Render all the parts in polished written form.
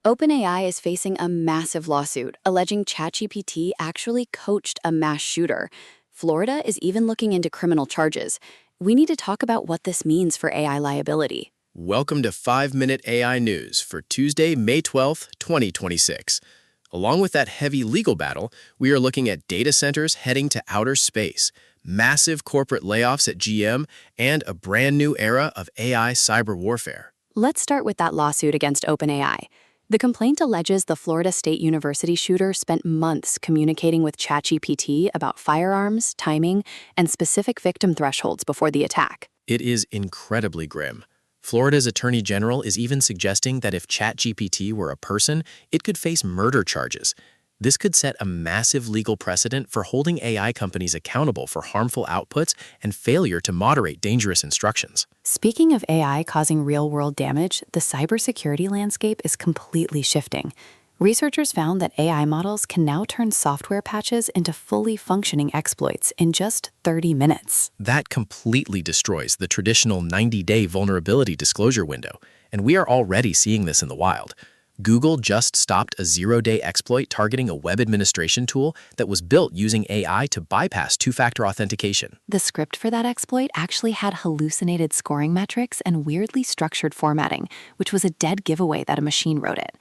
OpenAI is facing a massive lawsuit alleging ChatGPT actually coached a mass shooter. Florida is even looking into criminal charges. We need to talk about what this means for AI liability. Welcome to 5-Minute AI News for Tuesday, May 12th, 2026. Along with that heavy legal battle, we are looking at data centers heading to outer space, massive corporate layoffs at GM, and a brand new era of AI cyber warfare. Let's start with that lawsuit against OpenAI. The complaint alleges the Florida State University shooter spent months communicating with ChatGPT about firearms, timing, and specific victim thresholds before the attack. It is incredibly grim. Florida's Attorney General is even suggesting that if ChatGPT were a person, it could face murder charges. This could set a massive legal precedent for holding AI companies accountable for harmful outputs and failure to moderate dangerous instructions. Speaking of AI causing real-world damage, the cybersecurity landscape is completely shifting. Researchers found that AI models can now turn software patches into fully functioning exploits in just 30 minutes. That completely destroys the traditional 90-day vulnerability disclosure window, and we are already seeing this in the wild. Google just stopped a zero-day exploit targeting a web administration tool that was built using AI to bypass two-factor authentication. The script for that exploit actually had hallucinated scoring metrics and weirdly structured formatting, which was a dead giveaway that a machine wrote it.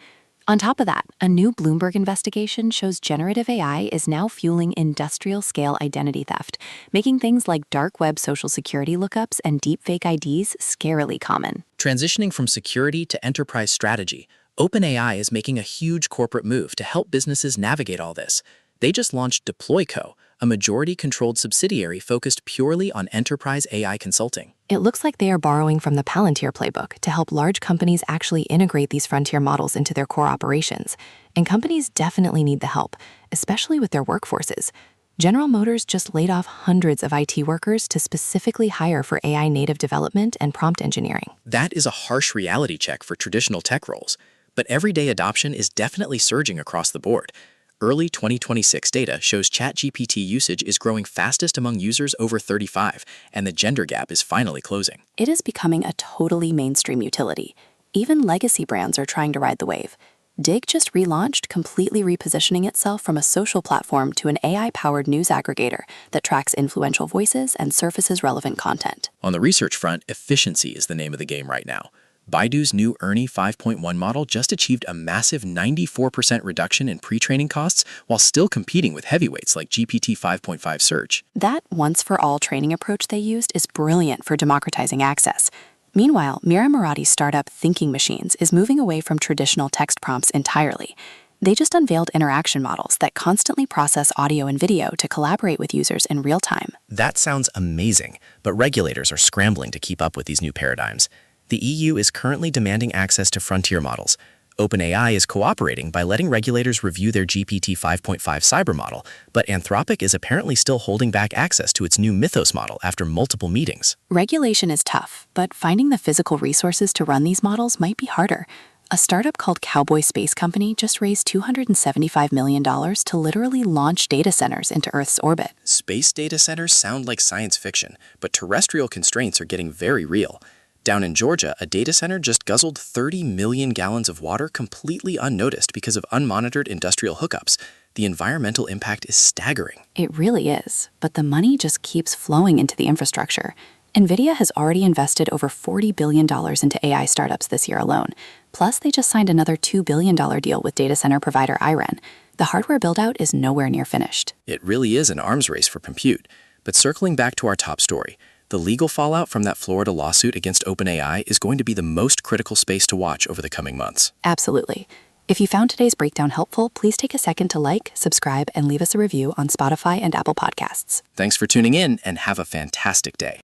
On top of that, a new Bloomberg investigation shows generative AI is now fueling industrial-scale identity theft, making things like dark web social security lookups and deepfake IDs scarily common. Transitioning from security to enterprise strategy, OpenAI is making a huge corporate move to help businesses navigate all this. They just launched DeployCo, a majority-controlled subsidiary focused purely on enterprise AI consulting. It looks like they are borrowing from the Palantir playbook to help large companies actually integrate these frontier models into their core operations. And companies definitely need the help, especially with their workforces. General Motors just laid off hundreds of IT workers to specifically hire for AI native development and prompt engineering. That is a harsh reality check for traditional tech roles. But everyday adoption is definitely surging across the board. Early 2026 data shows ChatGPT usage is growing fastest among users over 35, and the gender gap is finally closing. It is becoming a totally mainstream utility. Even legacy brands are trying to ride the wave. Dig just relaunched, completely repositioning itself from a social platform to an AI-powered news aggregator that tracks influential voices and surfaces relevant content. On the research front, efficiency is the name of the game right now. Baidu's new ERNIE 5.1 model just achieved a massive 94% reduction in pre-training costs while still competing with heavyweights like GPT 5.5 Search. That once-for-all training approach they used is brilliant for democratizing access. Meanwhile, Mira Murati's startup Thinking Machines is moving away from traditional text prompts entirely. They just unveiled interaction models that constantly process audio and video to collaborate with users in real time. That sounds amazing, but regulators are scrambling to keep up with these new paradigms. The EU is currently demanding access to frontier models. OpenAI is cooperating by letting regulators review their GPT 5.5 cyber model, but Anthropic is apparently still holding back access to its new Mythos model after multiple meetings. Regulation is tough, but finding the physical resources to run these models might be harder. A startup called Cowboy Space Company just raised $275 million to literally launch data centers into Earth's orbit. Space data centers sound like science fiction, but terrestrial constraints are getting very real. Down in Georgia, a data center just guzzled 30 million gallons of water completely unnoticed because of unmonitored industrial hookups. The environmental impact is staggering. It really is, but the money just keeps flowing into the infrastructure. NVIDIA has already invested over $40 billion into AI startups this year alone. Plus, they just signed another $2 billion deal with data center provider IREN. The hardware build-out is nowhere near finished. It really is an arms race for compute. But circling back to our top story, the legal fallout from that Florida lawsuit against OpenAI is going to be the most critical space to watch over the coming months. Absolutely. If you found today's breakdown helpful, please take a second to like, subscribe, and leave us a review on Spotify and Apple Podcasts. Thanks for tuning in and have a fantastic day.